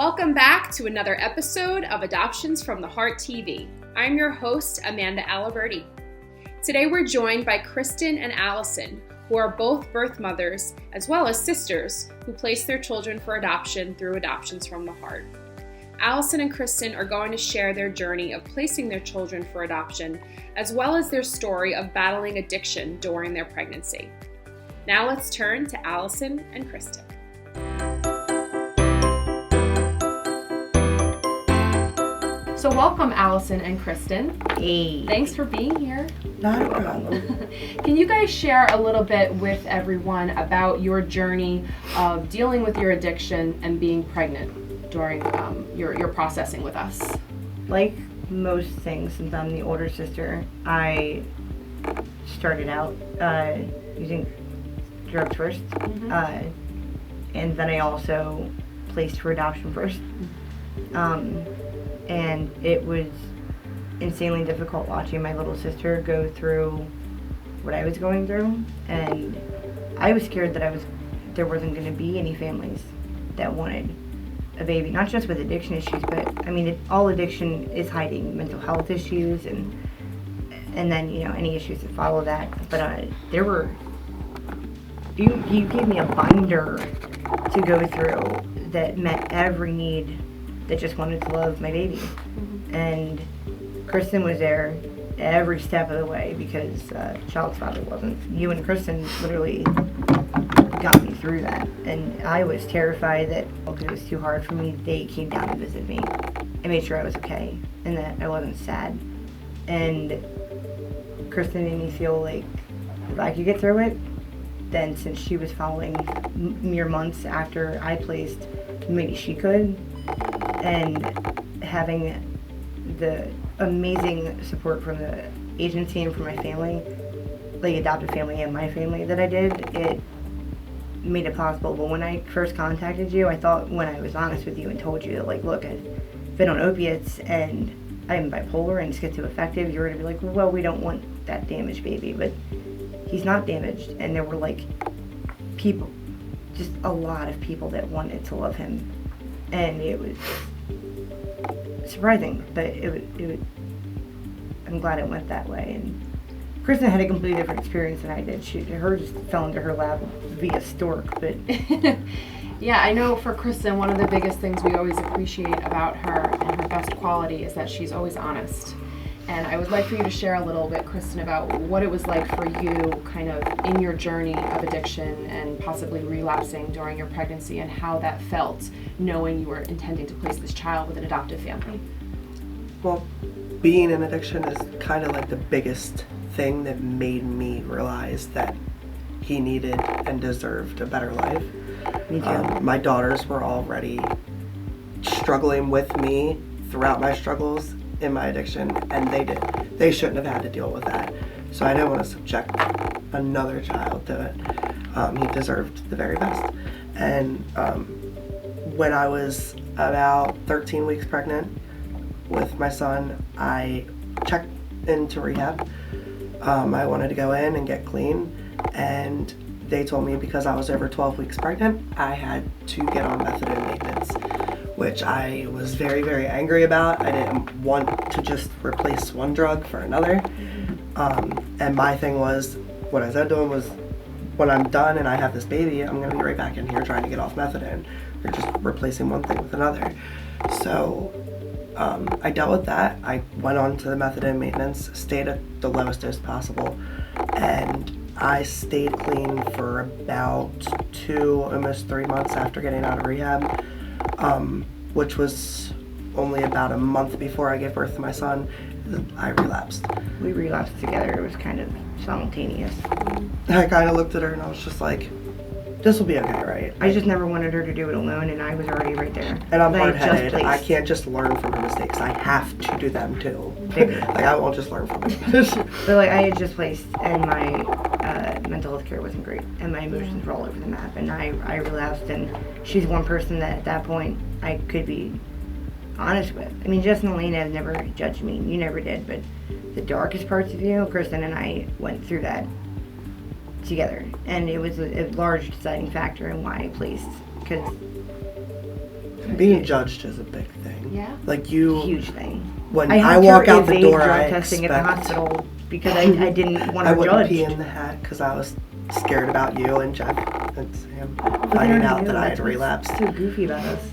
Welcome back to another episode of Adoptions from the Heart TV. I'm your host, Amanda Aliberti. Today we're joined by Kristin and Alison, who are both birth mothers as well as sisters who place their children for adoption through Adoptions from the Heart. Alison and Kristin are going to share their journey of placing their children for adoption, as well as their story of battling addiction during their pregnancy. Now let's turn to Alison and Kristin. So welcome, Alison and Kristin. Hey. Thanks for being here. Not a problem. Can you guys share a little bit with everyone about your journey of dealing with your addiction and being pregnant during your processing with us? Like most things, since I'm the older sister, I started out using drugs first, and then I also placed for adoption first. And it was insanely difficult watching my little sister go through what I was going through, and I was scared that there wasn't going to be any families that wanted a baby, not just with addiction issues, but I mean, all addiction is hiding mental health issues and then, you know, any issues that follow that. But there were, you gave me a binder to go through that met every need that just wanted to love my baby. And Kristin was there every step of the way because child's father wasn't. You and Kristin literally got me through that. And I was terrified that, because it was too hard for me, they came down to visit me and made sure I was okay and that I wasn't sad. And Kristin made me feel like if I could get through it, then since she was following mere months after I placed, maybe she could. And having the amazing support from the agency and from my family, like adopted family and my family that I did, it made it possible. But when I first contacted you, I thought, when I was honest with you and told you that, like, look, I've been on opiates and I'm bipolar and schizoaffective, you were going to be like, well, we don't want that damaged baby. But he's not damaged. And there were, like, people, just a lot of people that wanted to love him. And it was surprising, but I'm glad it went that way. And Kristin had a completely different experience than I did. Hers just fell into her lap via stork, but yeah, I know for Kristin, one of the biggest things we always appreciate about her and her best quality is that she's always honest. And I would like for you to share a little bit, Kristin, about what it was like for you kind of in your journey of addiction and possibly relapsing during your pregnancy and how that felt knowing you were intending to place this child with an adoptive family. Well, being in addiction is kind of like the biggest thing that made me realize that he needed and deserved a better life. Me too. My daughters were already struggling with me throughout my struggles in my addiction, and they shouldn't have had to deal with that. So I didn't want to subject another child to it. He deserved the very best. And when I was about 13 weeks pregnant with my son, I checked into rehab. I wanted to go in and get clean, and they told me because I was over 12 weeks pregnant, I had to get on methadone maintenance, which I was very, very angry about. I didn't want to just replace one drug for another. And my thing was, what I said to him was, when I'm done and I have this baby, I'm gonna be right back in here trying to get off methadone. You're just replacing one thing with another. So I dealt with that. I went on to the methadone maintenance, stayed at the lowest dose possible, and I stayed clean for about 2, almost 3 months after getting out of rehab. Which was only about a month before I gave birth to my son. I relapsed. We relapsed together. It was kind of simultaneous. I kind of looked at her and I was just like, this will be okay, right? I just never wanted her to do it alone, and I was already right there. And I'm hard-headed. I can't just learn from her mistakes. I have to do them too. Like, I won't just learn from it. But like, I had just placed, and my mental health care wasn't great, and my emotions were all over the map, and I relapsed. And she's one person that at that point I could be honest with. I mean, Jess and Elena have never judged me. You never did, but the darkest parts of you, Kristin and I went through that together, and it was a large deciding factor in why I placed, because Being judged is a big thing. Yeah. Like you, Huge thing. when I I had walk to out the evade door, drug I testing at the expect hospital because I didn't want I to wouldn't judge. pee in the hat because I was scared about you and Jeff and Sam But they finding already out knew. that I That's had what's relapsed. So goofy about us.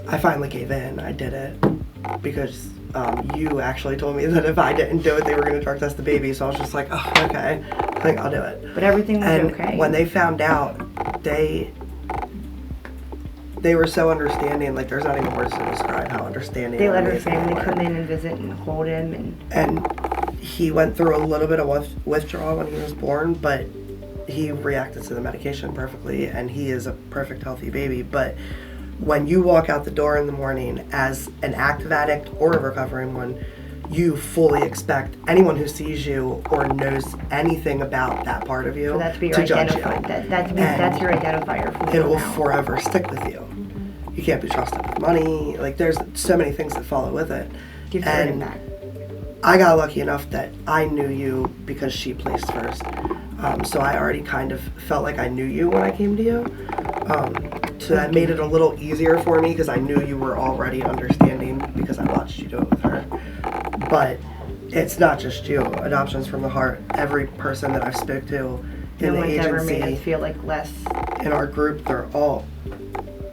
I finally gave in. I did it because you actually told me that if I didn't do it, they were going to drug test the baby. So I was just like, oh, okay, like I'll do it. But everything was And okay. when they found out, they were so understanding. Like there's not even words to describe how understanding. They and let her amazing family they were. come in and visit and hold him And he went through a little bit of withdrawal when he was born, but he reacted to the medication perfectly, and he is a perfect healthy baby. But when you walk out the door in the morning as an active addict or a recovering one, you fully expect anyone who sees you or knows anything about that part of you for that to be your to judge you. identifier. That's your identifier from It here will on out. forever stick with you. You can't be trusted with money. Like there's so many things that follow with it. Give freedom back. I got lucky enough that I knew you because she placed first. So I already kind of felt like I knew you when I came to you. So that made it a little easier for me because I knew you were already understanding because I watched you do it with her. But it's not just you. Adoptions from the Heart, every person that I've spoke to in No the one's ever made us agency, feel like less. in our group, they're all No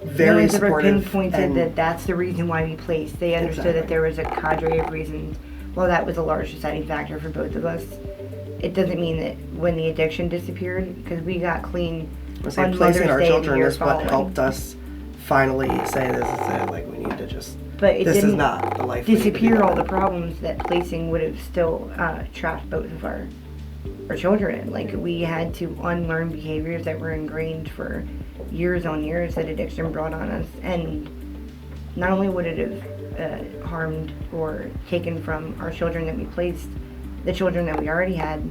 very one's ever supportive. pinpointed and that that's the reason why we placed. They understood that Exactly. there was a cadre of reasons. Well, that was a large deciding factor for both of us. It doesn't mean that when the addiction disappeared, because we got clean I say on placing Mother's our Day and the children year is what following. helped us finally say this is it. Like we need to just. But it This is didn't not the life. we need to be disappear all living. the problems that placing would have still trapped both of our children in. Like we had to unlearn behaviors that were ingrained for years on years that addiction brought on us, and not only would it have harmed or taken from our children that we placed, the children that we already had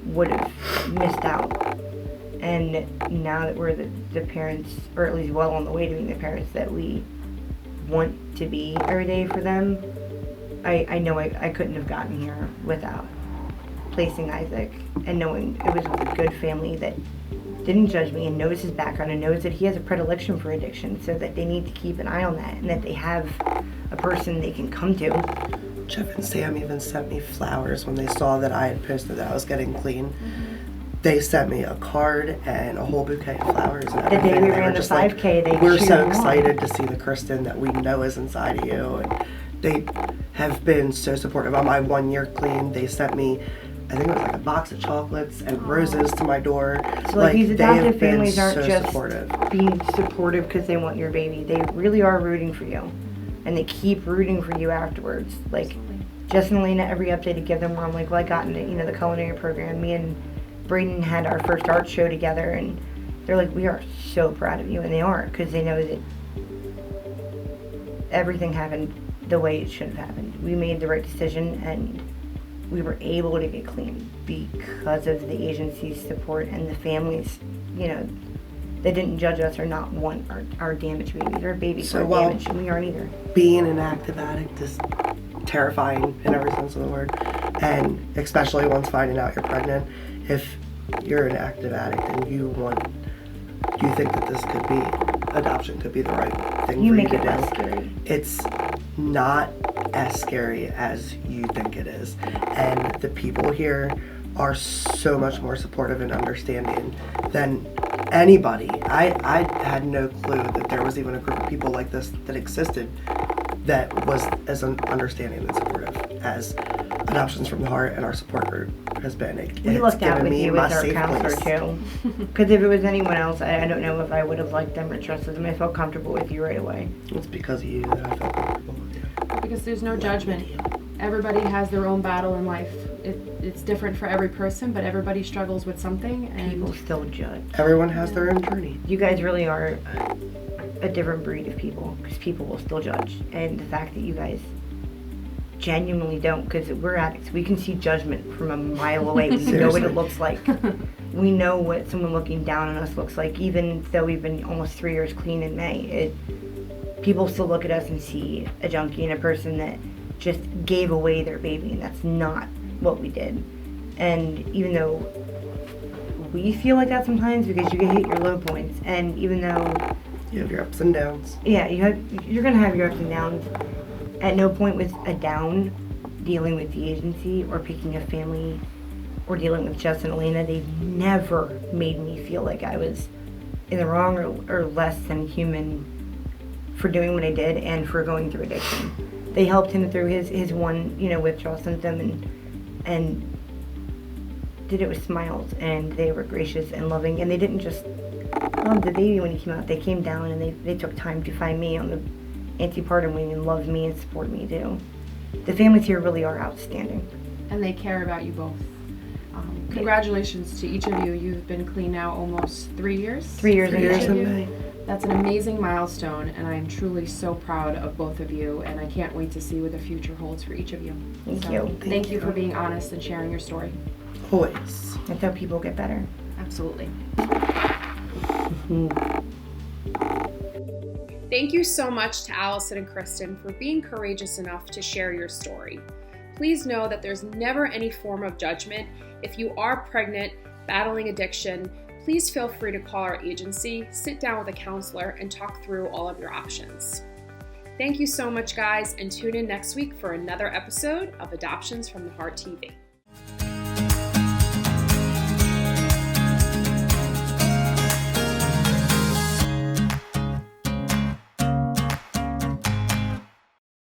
would have missed out. And now that we're the parents, or at least well on the way to being the parents that we want to be every day for them, I know I couldn't have gotten here without placing Isaac and knowing it was with a good family that didn't judge me and knows his background and knows that he has a predilection for addiction, so that they need to keep an eye on that and that they have a person they can come to. Jeff and Sam even sent me flowers when they saw that I had posted that I was getting clean. They sent me a card and a whole bouquet of flowers and The day everything. we They were ran the just like, 5K, they we're cheered so you on. excited to see the Kristin that we know is inside of you. And they have been so supportive. On my 1 year clean, they sent me, I think it was like a box of chocolates and roses to my door. So like these they have adoptive been families aren't so just supportive. being supportive because they want your baby. They really are rooting for you, and they keep rooting for you afterwards. Like Jess and Elena, every update I give them, where I'm like, well, I got into the culinary program. Me and Braden had our first art show together, and they're like, we are so proud of you, and they are, because they know that everything happened the way it should have happened. We made the right decision, and we were able to get clean because of the agency's support and the families, they didn't judge us or not want our damaged babies. Our babies So weren't while- damaged, and we aren't either. Being an active addict is terrifying in every sense of the word, and especially once finding out you're pregnant. If you're an active addict and you think that this could be, adoption could be the right thing You for you make to it do. less scary. It's not as scary as you think it is, and the people here are so much more supportive and understanding than anybody. I had no clue that there was even a group of people like this that existed that was as understanding and supportive as Adoptions from the Heart and our support group has been. We It's lucked out given with me you my as our safe counselor place. too. Because if it was anyone else, I don't know if I would have liked them or trusted them. I felt comfortable with you right away. It's because of you that I felt comfortable with you. Because there's no judgment. Everybody has their own battle in life. It's different for every person, but everybody struggles with something. And People still judge. Everyone has their own journey. You guys really are a different breed of people, because people will still judge. And the fact that you guys genuinely don't, because we're addicts, we can see judgment from a mile away. We know what Seriously. it looks like. We know what someone looking down on us looks like, even though we've been almost 3 years clean in May. People still look at us and see a junkie and a person that just gave away their baby, and that's not what we did. And even though we feel like that sometimes because you hit your low points, and even though You have your ups and downs. Yeah, you're gonna have your ups and downs. At no point was a down dealing with the agency or picking a family or dealing with Jess and Elena. They never made me feel like I was in the wrong or less than human for doing what I did and for going through addiction. They helped him through his one, withdrawal symptom and did it with smiles, and they were gracious and loving, and they didn't just love the baby when he came out. They came down and they took time to find me on the antepartum wing and love me and support me too. The families here really are outstanding. And they care about you both. Congratulations to each of you. You've been clean now almost 3 years? 3 years. 3 years in May. That's an amazing milestone, and I'm truly so proud of both of you, and I can't wait to see what the future holds for each of you. Thank you. Thank you for being honest and sharing your story. Always. That's how people get better. Absolutely. Thank you so much to Alison and Kristin for being courageous enough to share your story. Please know that there's never any form of judgment. If you are pregnant, battling addiction, please feel free to call our agency, sit down with a counselor, and talk through all of your options. Thank you so much, guys, and tune in next week for another episode of Adoptions from the Heart TV.